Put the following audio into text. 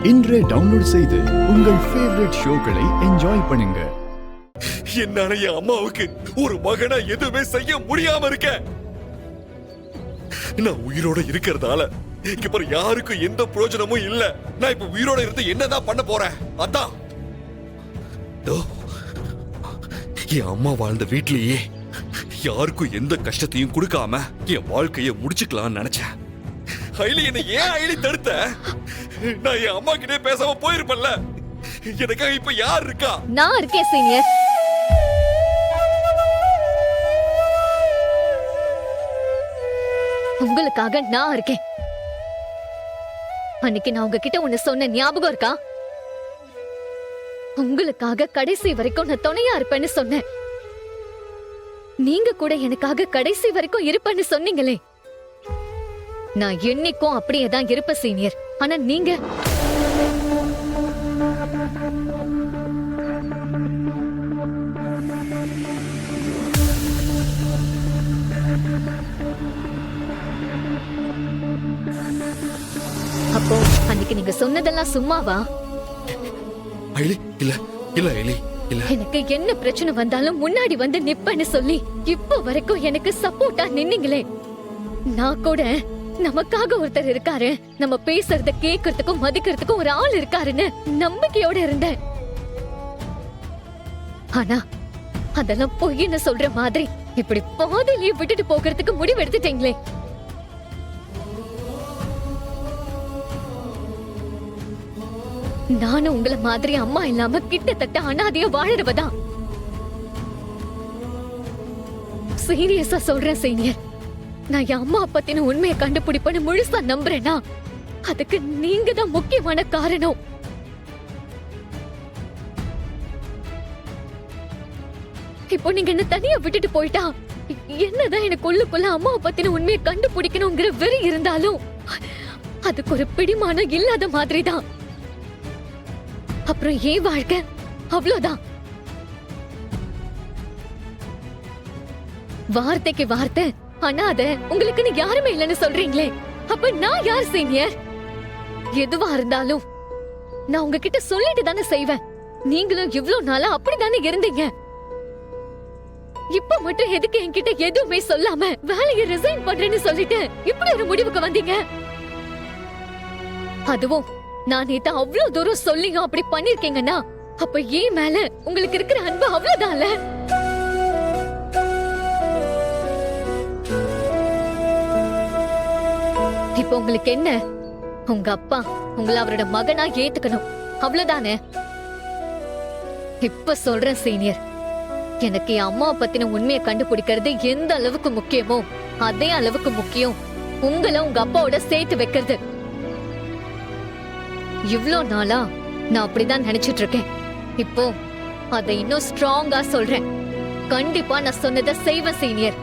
இன்றே டவுன்லோட் செய்து உங்கள் ஃபேவரட் ஷோக்களை என்ஜாய் பண்ணுங்க. என்னால என் அம்மாவுக்கு ஒரு மகனா எதுவுமே செய்ய முடியாம இருக்க. நான் உயிரோட இருக்கிறதால இங்க பாரு, யாருக்கும் எந்த பிரயோஜனமும் இல்ல. நான் இப்ப உயிரோட இருந்து என்னதான் பண்ண போறேன்? அதான் என் அம்மா வாழ்ந்த வீட்லயே யாருக்கும் எந்த கஷ்டத்தையும் கொடுக்காம என் வாழ்க்கைய முடிச்சுக்கலாம்னு நினைச்சேன். ஐலி, என்ன ஏன் ஐலி தடுத்த? நான் என் அம்மா கிட்டே பேசாம போயிருப்பேன்ல. எனக்காக இப்ப யார் இருக்கா? நான் இருக்கேன் சீனியர். உங்களுக்காக நான் இருக்கேன். அன்னைக்கு நான் உங்ககிட்ட ஒண்ணு சொன்ன ஞாபகம் இருக்கா? உங்களுக்காக கடைசி வரைக்கும் நான் துணையா இருப்பேன்னு சொன்னேன். நீங்க கூட எனக்காக கடைசி வரைக்கும் இருப்பேன்னு சொன்னீங்களே. நான் என்னைக்கும் அப்படியே தான் இருப்பேன் சீனியர். ஆனா நீங்க அப்போ அன்னைக்கு நீங்க சொன்னதெல்லாம் சும்மாவா? ஐலி, இல்ல இல்ல ஐலி, இல்ல. எனக்கு என்ன பிரச்சனை வந்தாலும் முன்னாடி வந்து நிப்பேன்னு சொல்லி இப்ப வரைக்கும் எனக்கு சப்போர்ட்டா நின்னீங்களே. நான் கூட நமக்காக ஒருத்தர் இருக்காரு, நம்ம பேசுறத கேட்கறதுக்கும் மதிக்கிறதுக்கும் ஒரு ஆள் இருக்காருன்னு நம்பிக்கையோட இருந்தேன். ஆனா அதெல்லாம் பொய்ன்னு சொல்ற மாதிரி இப்படி பாதிலேயே விட்டுட்டு போகிறதுக்கு முடிவு எடுத்துட்டீங்களே. நானும் உங்களை மாதிரி அம்மா இல்லாம கிட்டத்தட்ட அனாதையா வாழறவதான். சீரியஸா சொல்றேன் சீனியர். நான் என் அம்மா பத்தின உண்மையை கண்டுபிடிப்பேன்னு முழுசா நம்புறேன்னா அதுக்கு நீங்க தான் முக்கியமான காரணம். இப்போ நீங்க என்ன தனியா விட்டுட்டு போயிட்டா என்னதான் எனக்கு உள்ளுக்குள்ள அம்மா பத்தின உண்மையை கண்டுபிடிக்கணுங்கிற வெறி இருந்தாலும் அதுக்கு ஒரு பிடிமானம் இல்லாத மாதிரிதான். அப்புறம் ஏன் வாழ்க்கை அவ்வளவுதான். வார்த்தைக்கு வார்த்தை அனாதை உங்களுக்குன்னு யாருமே இல்லைன்னு சொல்றீங்களே. அப்ப நான் யார் சீனியர்? எதுவா இருந்தாலும் நான் உங்ககிட்ட சொல்லிட்டு தானே செய்வேன். நீங்களும் இவ்வளவு நாளா அப்படித்தானே இருந்தீங்க. இப்ப மட்டும் எதுக்கு என்கிட்ட எதுவுமே சொல்லாம வேலையை ரிசைன் பண்றேன்னு சொல்லிட்டு இப்படி ஒரு முடிவுக்கு வந்தீங்க? அதுவும் நான் நேத்து அவ்வளவு தூரம் சொல்லியும் அப்படி பண்ணிருக்கீங்கன்னா அப்ப ஏன் மேல உங்களுக்கு இருக்கிற அன்பு அவ்வளவுதான்ல. இப்ப உங்களுக்கு என்ன? உங்க அப்பா உங்களை அவரோட மகனா ஏத்துக்கணும், அவ்வளவுதானே? இப்ப சொல்றேன் சீனியர், எனக்கு என் அம்மா பத்தின உண்மையை கண்டுபிடிக்கிறது எந்த அளவுக்கு முக்கியமோ அதே அளவுக்கு முக்கியம் உங்களை உங்க அப்பாவோட சேர்த்து வைக்கிறது. இவ்ளோ நாளா நான் அப்படிதான் நினைச்சிட்டு இருக்கேன். இப்போ அதை இன்னும் ஸ்ட்ராங்கா சொல்றேன். கண்டிப்பா நான் சொன்னதை செய்வேன் சீனியர்.